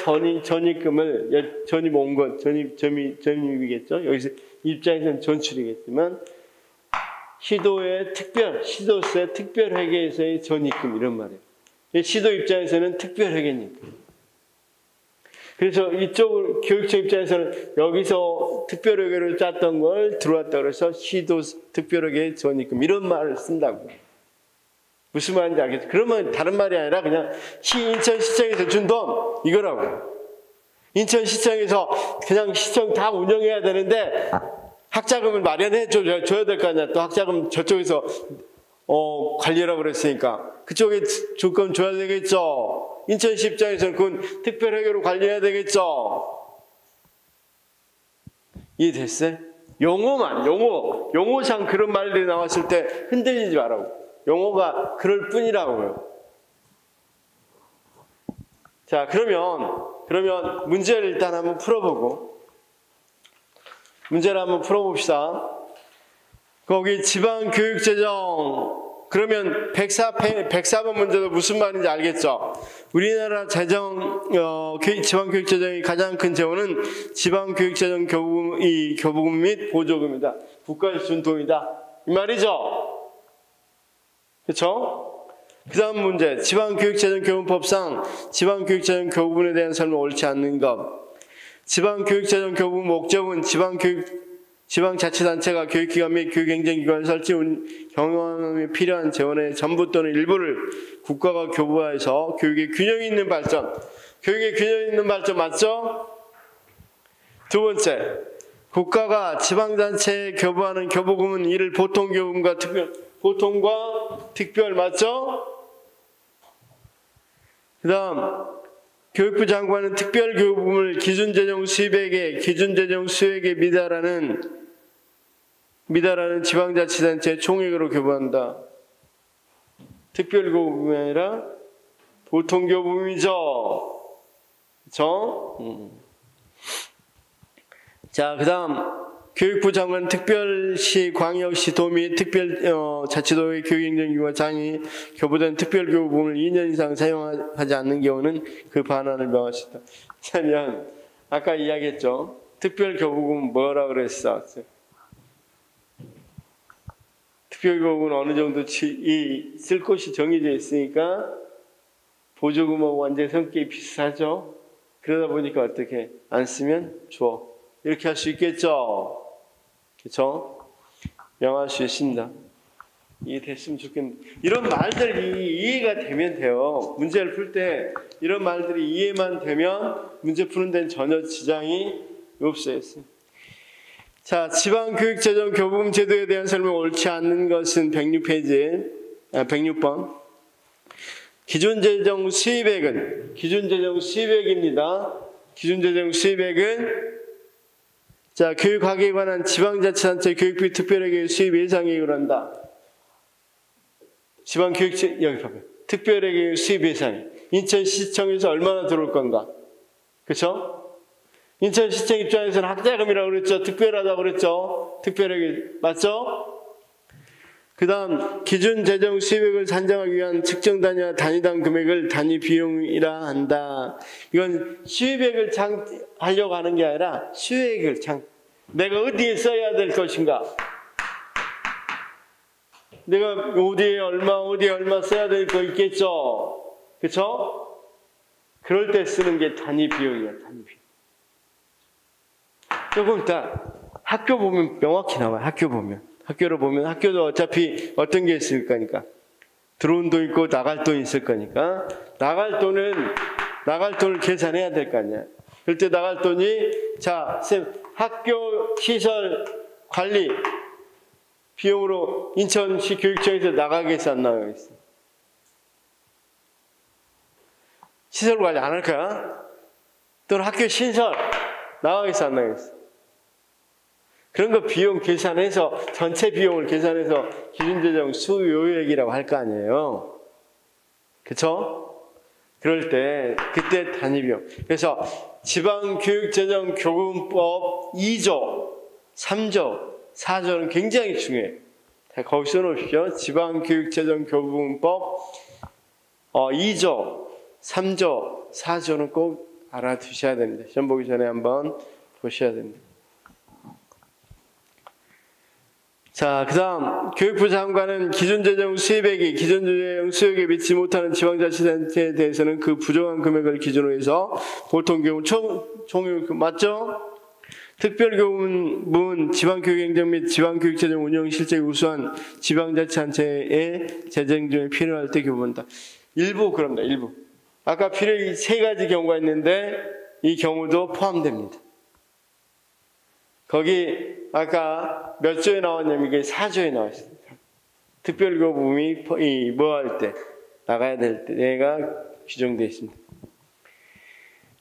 전입금을 전입 온 것, 전입이겠죠. 여기서 입장에서는 전출이겠지만 시도의 시도세 특별회계에서의 전입금 이런 말이에요. 시도 입장에서는 특별회계니까. 그래서 이쪽 교육청 입장에서는 여기서 특별회계로 짰던 걸 들어왔다 그래서 시도 특별회계 전입금 이런 말을 쓴다고. 무슨 말인지 알겠죠? 그러면 다른 말이 아니라 그냥 인천시청에서 준 돈 이거라고. 인천시청에서 그냥 시청 다 운영해야 되는데 학자금을 마련해 줘야 될 거 아니야. 또 학자금 저쪽에서 관리라고 그랬으니까 그쪽에 조건 줘야 되겠죠. 인천시 입장에서는 그건 특별회계로 관리해야 되겠죠. 이해됐어요? 용어상 그런 말들이 나왔을 때 흔들리지 말라고. 용어가 그럴 뿐이라고요. 자, 그러면 문제를 일단 한번 풀어보고, 문제를 한번 풀어봅시다. 거기 지방교육재정, 그러면 104번 문제도 무슨 말인지 알겠죠? 우리나라 지방교육재정의 가장 큰 재원은 지방교육재정 교부금 및 보조금이다. 국가에서 준 돈이다. 이 말이죠? 그렇죠? 그 다음 문제, 지방교육재정교부법상 지방교육재정 교부분에 대한 설명 옳지 않는 것. 지방교육재정 교부분 목적은 지방자치단체가 교육기관 및 교육행정기관 설치 경영에 필요한 재원의 전부 또는 일부를 국가가 교부하여서 교육의 균형 있는 발전. 교육의 균형 있는 발전 맞죠? 두 번째, 국가가 지방단체에 교부하는 교부금은 이를 보통교부금과 특별 맞죠? 그 다음 교육부 장관은 특별교부금을 기준재정 수익액에 미달하는 지방자치단체 총액으로 교부한다. 특별교부금이 아니라 보통교부금이죠. 그렇죠? 자, 그 다음 교육부 장관 특별시, 광역시, 도 및 특별자치도의 교육행정기관 장이 교부된 특별교부금을 2년 이상 사용하지 않는 경우는 그 반환을 명할 수 있다. 그러면 아까 이야기했죠. 특별교부금 뭐라 그랬어? 특별교부금은 어느 정도 쓸 곳이 정해져 있으니까 보조금하고 완전히 성격이 비슷하죠. 그러다 보니까 어떻게 안 쓰면 줘. 이렇게 할 수 있겠죠. 그렇죠? 명할 수 있습니다. 이해됐으면 좋겠는데 이런 말들이 이해가 되면 돼요. 문제를 풀 때 이런 말들이 이해만 되면 문제 푸는 데는 전혀 지장이 없어요. 자, 지방교육재정 교부금 제도에 대한 설명 옳지 않는 것은 106번. 기준재정 수입액은 기준재정 수입액은 자, 교육학에 관한 지방자치단체 교육비 특별회계 수입 예상액으로 한다. 여기 봐봐요. 특별회계 수입 예상액. 인천시청에서 얼마나 들어올 건가? 그렇죠? 인천시청 입장에서는 학자금이라고 그랬죠. 특별하다고 그랬죠. 특별회계 맞죠? 그 다음 기준재정 수입액을 산정하기 위한 측정 단위당 금액을 단위 비용이라 한다. 이건 수입액을 하려고 하는 게 아니라 수익액을 내가 어디에 써야 될 것인가, 내가 어디에 얼마 써야 될 거 있겠죠. 그렇죠? 그럴 때 쓰는 게 단위 비용이야. 단위 비용. 조금 이따 학교 보면 명확히 나와요. 학교를 보면 학교도 어차피 어떤 게 있을 거니까 들어온 돈 있고 나갈 돈 있을 거니까 나갈 돈을 계산해야 될 거 아니야. 그럴 때 나갈 돈이 자, 쌤 학교 시설 관리 비용으로 인천시 교육청에서 나가겠어 안 나가겠어? 시설 관리 안 할 거야? 또는 학교 신설 나가겠어 안 나가겠어? 그런 거 비용 계산해서 전체 비용을 계산해서 기준재정 수요액이라고 할 거 아니에요. 그렇죠? 그럴 때 그때 단위비용. 그래서 지방교육재정교부금법 2조, 3조, 4조는 굉장히 중요해요. 자, 거기 써놓으십시오. 지방교육재정교부금법 2조, 3조, 4조는 꼭 알아두셔야 됩니다. 시험 보기 전에 한번 보셔야 됩니다. 자, 그 다음 교육부 장관은 기존재정 수입액이 기존재정 수익에 미치지 못하는 지방자치단체에 대해서는 그 부정한 금액을 기준으로 해서 보통 경우 총교육 맞죠? 특별교육은 지방교육행정 및 지방교육재정 운영 실적이 우수한 지방자치단체의 재정 중에 필요할 때 교부한다. 일부 그럽니다. 일부. 아까 필요한 세 가지 경우가 있는데 이 경우도 포함됩니다. 거기 아까 몇 조에 나왔냐면 이게 4조에 나왔어요. 특별교부금이 뭐 할 때 나가야 될 때가 규정되어 있습니다.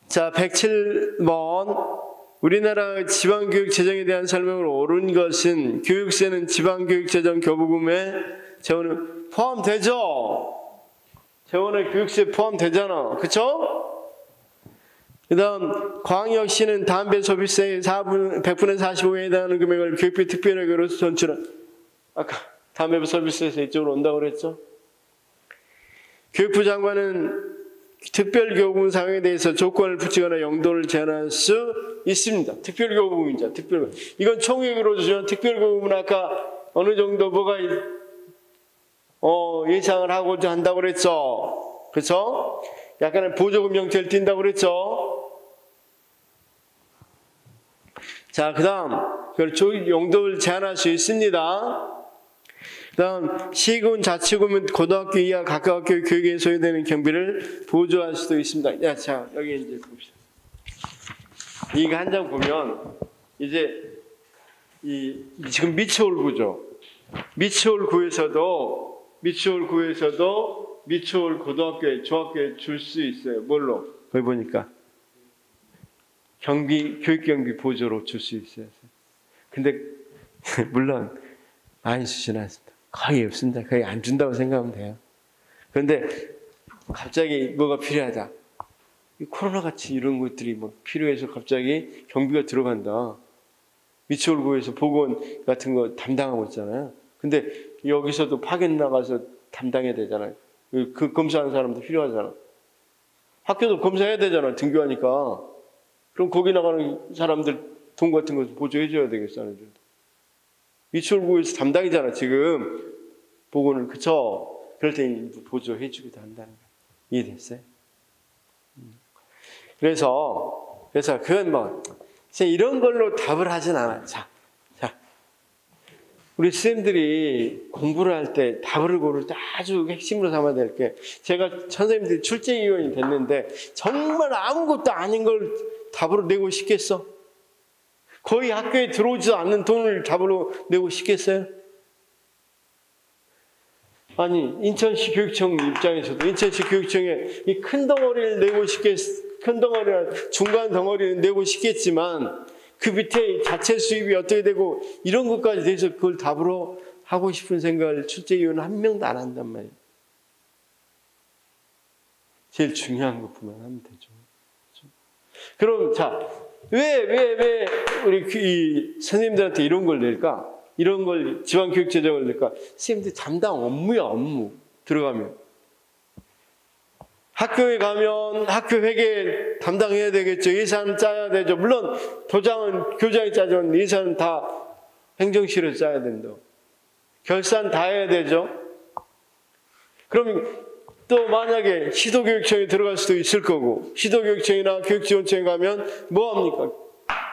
자, 107번 우리나라 지방교육 재정에 대한 설명을 옳은 것은 교육세는 지방교육재정 교부금에 재원은 포함되죠. 재원에 교육세 포함되잖아. 그쵸? 그 다음 광역시는 담배 소비세의 100분의 45에 해당하는 금액을 교육비 특별회계로서 전출한 아까 담배 소비세에서 이쪽으로 온다고 그랬죠? 교육부 장관은 특별교부금 사용에 대해서 조건을 붙이거나 용도를 제한할 수 있습니다. 특별교부금이죠. 특별교부금. 이건 총액으로 주지만 특별교부금은 아까 어느 정도 뭐가 예상을 하고자 한다고 그랬죠. 그렇죠? 약간의 보조금 형태를 띈다고 그랬죠. 자, 그 다음 용도를 제한할 수 있습니다. 그 다음 시군, 자치구면 고등학교 이하 각 학교 교육에 소요되는 경비를 보조할 수도 있습니다. 자, 여기 이제 봅시다. 이거 한 장 보면 이제 지금 미추홀구죠. 미추홀구에서도 미추홀 고등학교에 중학교에 줄 수 있어요. 뭘로? 거기 보니까 교육경비 보조로 줄 수 있어요. 근데 물론 많이 주지는 않습니다. 거의 없습니다. 거의 안 준다고 생각하면 돼요. 그런데 갑자기 뭐가 필요하다. 코로나 같이 이런 것들이 뭐 필요해서 갑자기 경비가 들어간다. 미추홀구에서 보건 같은 거 담당하고 있잖아요. 근데 여기서도 파견 나가서 담당해야 되잖아요. 그 검사하는 사람도 필요하잖아. 학교도 검사해야 되잖아. 등교하니까. 그럼 거기 나가는 사람들 돈 같은 거 보조해줘야 되겠어. 미추홀구에서 담당이잖아. 지금 보고는 그쵸? 그럴 때 보조해주기도 한다는 거예요. 이해됐어요? 그래서 그건 뭐 이런 걸로 답을 하진 않아요. 자, 우리 선생님들이 공부를 할 때 답을 고를 때 아주 핵심으로 삼아야 될 게 제가 선생님들이 출제위원이 됐는데 정말 아무것도 아닌 걸 답으로 내고 싶겠어? 거의 학교에 들어오지도 않는 돈을 답으로 내고 싶겠어요? 아니, 인천시 교육청 입장에서도 인천시 교육청에 이 큰 덩어리를 내고 큰 덩어리나 중간 덩어리를 내고 싶겠지만 그 밑에 자체 수입이 어떻게 되고 이런 것까지 돼서 그걸 답으로 하고 싶은 생각을 출제위원은 한 명도 안 한단 말이에요. 제일 중요한 것뿐만 하면 되죠. 그럼 자, 왜 우리 이 선생님들한테 이런 걸 낼까? 이런 걸 지방교육재정을 낼까? 선생님들 담당 업무야, 업무. 들어가면. 학교에 가면 학교 회계 담당해야 되겠죠. 예산 짜야 되죠. 물론 도장은 교장이 짜지만 예산은 다 행정실에서 짜야 된다. 결산 다 해야 되죠. 그럼 또 만약에 시도교육청에 들어갈 수도 있을 거고 시도교육청이나 교육지원청에 가면 뭐합니까?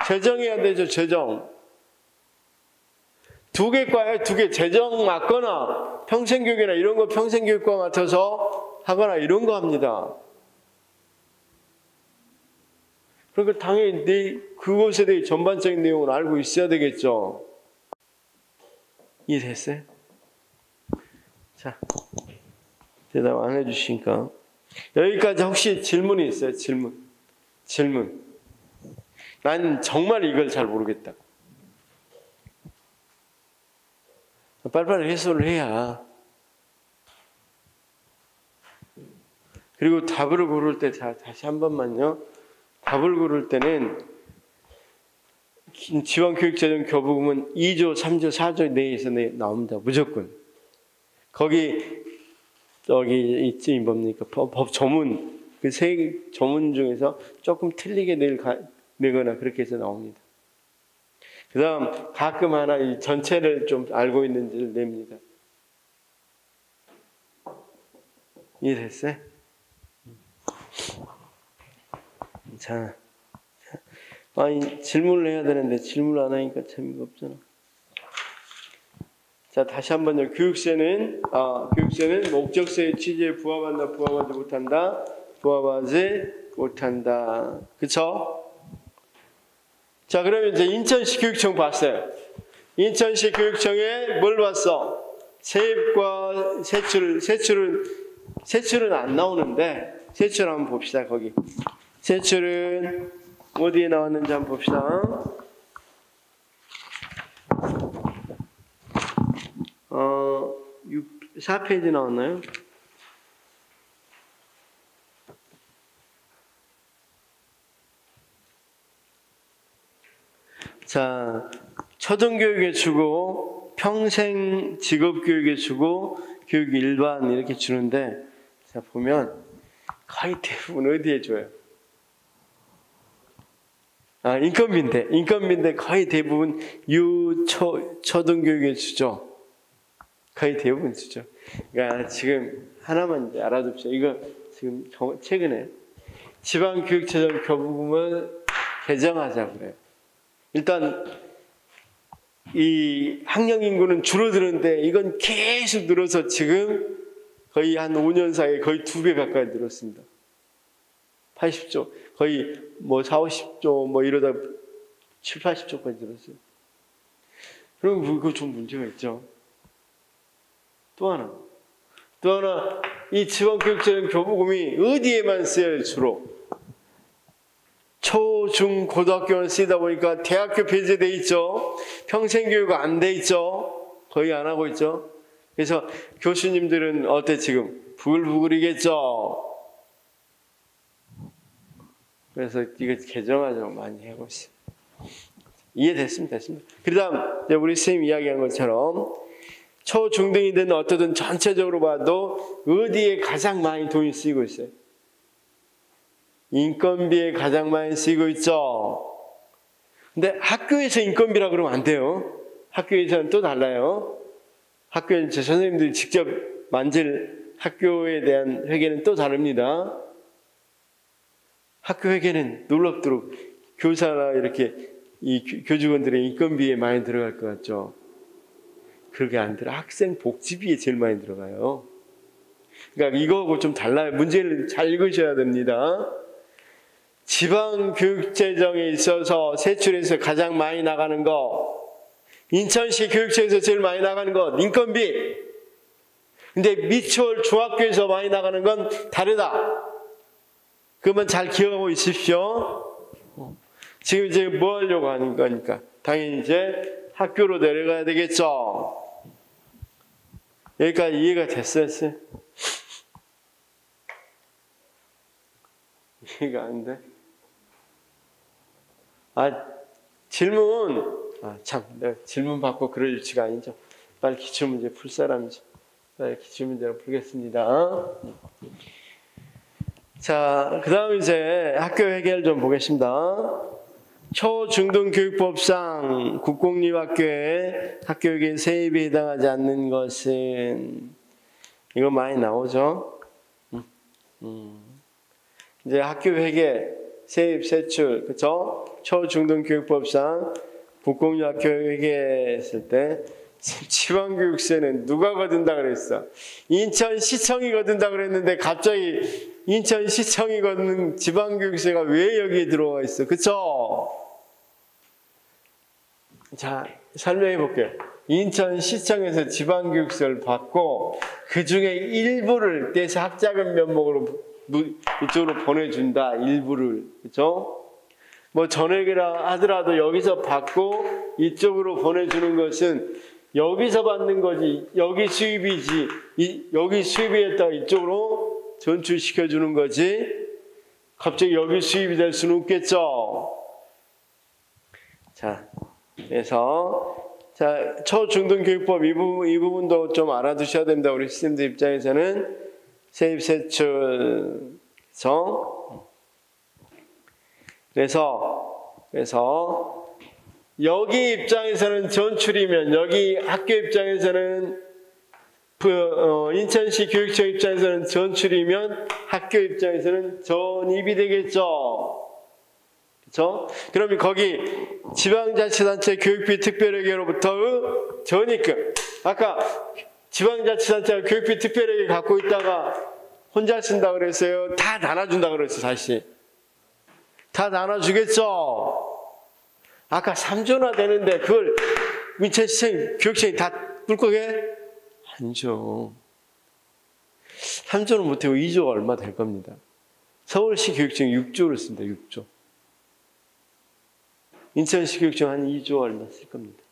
재정해야 되죠. 재정. 두 개 과에 두 개 재정 맞거나 평생교육이나 이런 거 평생교육과 맡아서 하거나 이런 거 합니다. 그러니까 당연히 그것에 대해 전반적인 내용을 알고 있어야 되겠죠. 이해됐어요? 자, 대답 안 해주시니까 여기까지 혹시 질문이 있어요? 질문. 난 정말 이걸 잘 모르겠다. 빨리빨리 해소를 해야. 그리고 답을 고를 때 다시 한 번만요. 답을 고를 때는 지방교육재정 교부금은 2조, 3조, 4조 내에서 나옵니다. 무조건. 여기 있지 뭡니까? 법 조문, 그 세 조문 중에서 조금 틀리게 내거나 그렇게 해서 나옵니다. 그 다음 가끔 하나 이 전체를 좀 알고 있는지를 냅니다. 이해됐어요? 자, 아니 질문을 해야 되는데 질문을 안 하니까 재미가 없잖아. 자, 다시 한번요. 교육세는 목적세의 취지에 부합한다, 부합하지 못한다, 부합하지 못한다. 그쵸? 자, 그러면 이제 인천시 교육청 봤어요. 인천시 교육청에 뭘 봤어? 세입과 세출은 안 나오는데, 세출 한번 봅시다, 거기. 세출은 어디에 나왔는지 한번 봅시다. 4페이지 나왔나요? 자, 초등교육에 주고 평생 직업교육에 주고 교육 일반 이렇게 주는데, 자 보면 거의 대부분 어디에 줘요? 인건비인데 거의 대부분 초등교육에 주죠. 거의 대부분 주죠. 그러니까 지금 하나만 이제 알아둡시다. 이거 지금 최근에 지방교육체장 교부금을 개정하자고 그래요. 일단 이 학령 인구는 줄어드는데 이건 계속 늘어서 지금 거의 한 5년 사이에 거의 2배 가까이 늘었습니다. 80조, 거의 뭐 4, 50조 뭐 이러다 7, 80조까지 늘었어요. 그럼 그거 좀 문제가 있죠. 또 하나, 이 지방교육체장 교부금이 어디에만 쓰여요, 주로? 초, 중, 고등학교만 쓰이다 보니까 대학교 배제돼 있죠. 평생교육 안 돼 있죠. 거의 안 하고 있죠. 그래서 교수님들은 어때 지금? 부글부글이겠죠. 그래서 이거 개정하자고 많이 하고 있어요. 이해됐습니다. 그 다음 우리 선생님 이야기한 것처럼 초, 중등이든 어떠든 전체적으로 봐도 어디에 가장 많이 돈이 쓰이고 있어요? 인건비에 가장 많이 쓰이고 있죠. 근데 학교에서 인건비라 그러면 안 돼요. 학교에서는 또 달라요. 학교에 제 선생님들이 직접 만질 학교에 대한 회계는 또 다릅니다. 학교 회계는 놀랍도록 교사나 이렇게 이 교직원들의 인건비에 많이 들어갈 것 같죠. 그게 안 들어. 학생 복지비에 제일 많이 들어가요. 그러니까 이거하고 좀 달라요. 문제를 잘 읽으셔야 됩니다. 지방교육재정에 있어서 세출에서 가장 많이 나가는 거, 인천시 교육청에서 제일 많이 나가는 것, 인건비. 근데 미추홀 중학교에서 많이 나가는 건 다르다. 그러면 잘 기억하고 있으십시오. 지금 이제 뭐 하려고 하는 거니까? 당연히 이제 학교로 내려가야 되겠죠. 여기까지 이해가 됐어요? 이해가 안 돼? 질문. 참, 내가 질문 받고 그럴 일치가 아니죠. 빨리 기출문제 풀 사람이죠. 빨리 기출문제를 풀겠습니다. 자, 그 다음 이제 학교 회계를 좀 보겠습니다. 초중등교육법상 국공립학교에 학교회계 세입에 해당하지 않는 것은, 이거 많이 나오죠. 이제 학교회계 세입 세출, 그쵸? 초중등교육법상 국공립학교 회계했을 때 지방교육세는 누가 거둔다 그랬어? 인천시청이 거둔다 그랬는데 갑자기 인천시청이 걷는 지방교육세가 왜 여기에 들어와 있어? 그쵸? 자, 설명해 볼게요. 인천시청에서 지방교육세를 받고 그 중에 일부를 떼서 학자금 면목으로 이쪽으로 보내준다. 일부를. 그쵸? 뭐 전액이라 하더라도 여기서 받고 이쪽으로 보내주는 것은 여기서 받는 거지, 여기 수입이지, 여기 수입이었다가 이쪽으로 전출시켜주는 거지, 갑자기 여기 수입이 될 수는 없겠죠. 자, 그래서, 자, 초중등교육법 이 부분도 좀 알아두셔야 됩니다. 우리 스님들 입장에서는 세입세출, 그래서 여기 입장에서는 전출이면 여기 학교 입장에서는 인천시 교육청 입장에서는 전출이면 학교 입장에서는 전입이 되겠죠. 그렇죠? 그러면 거기 지방자치단체 교육비 특별회계로부터의 전입금. 아까 지방자치단체가 교육비 특별회계 갖고 있다가 혼자 쓴다 그랬어요. 다 나눠준다 그랬어요. 다시. 다 나눠주겠죠. 아까 3조나 되는데 그걸 인천시청 교육청이 다 꿀꺽해? 아니죠. 3조는 못하고 2조가 얼마 될 겁니다. 서울시 교육청이 6조를 씁니다. 6조. 인천시 교육청 한 2조 얼마 쓸 겁니다.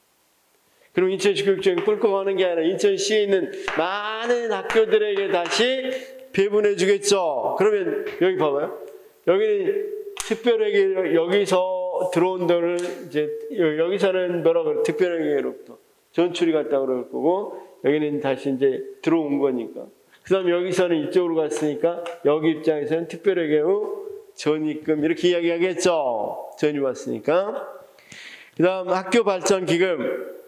그럼 인천시 교육청이 꿀꺽하는 게 아니라 인천시에 있는 많은 학교들에게 다시 배분해 주겠죠. 그러면 여기 봐봐요. 여기는 특별회계 여기서 들어온 돈을 이제 여기서는 뭐라 그래? 특별회계로부터 전출이 갔다 그럴 거고 여기는 다시 이제 들어온 거니까. 그다음 여기서는 이쪽으로 갔으니까 여기 입장에서는 특별회계의 전입금 이렇게 이야기하겠죠. 전입 왔으니까. 그다음 학교 발전 기금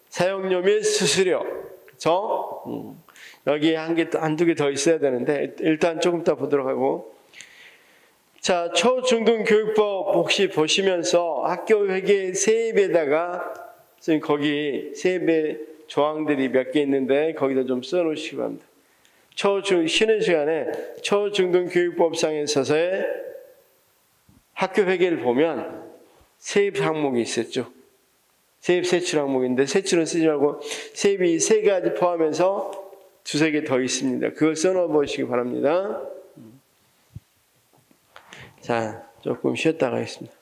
사용료 및 수수료. 그렇죠? 여기 한두 개 더 있어야 되는데 일단 조금 더 보도록 하고. 자, 초중등교육법 혹시 보시면서 학교 회계 세입에다가 지금 거기 세입의 조항들이 몇 개 있는데 거기다 좀 써놓으시기 바랍니다. 쉬는 시간에 초중등교육법상에 있어서의 학교 회계를 보면 세입 항목이 있었죠. 세입 세출 항목인데 세출은 쓰지 말고 세입이 3가지 포함해서 2-3개 더 있습니다. 그걸 써놓아 보시기 바랍니다. 자, 조금 쉬었다 가겠습니다.